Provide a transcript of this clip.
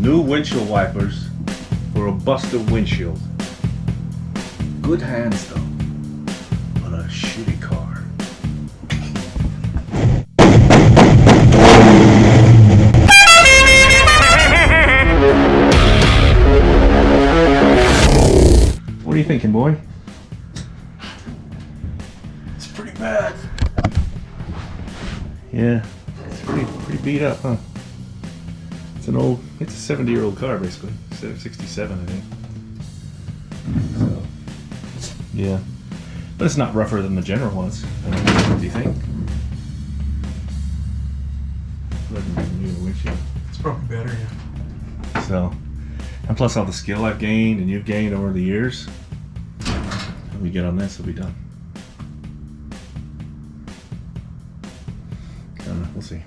New windshield wipers for a busted windshield. Good hands though, on a shitty car. What are you thinking, boy? It's pretty bad. Yeah, it's pretty beat up, huh? It's a 70-year-old car basically, instead of 67, I think. So, yeah, but it's not rougher than the general ones. Do you think? It's probably better, yeah. So, and plus all the skill I've gained and you've gained over the years, when we get on this, we'll be done. We'll see.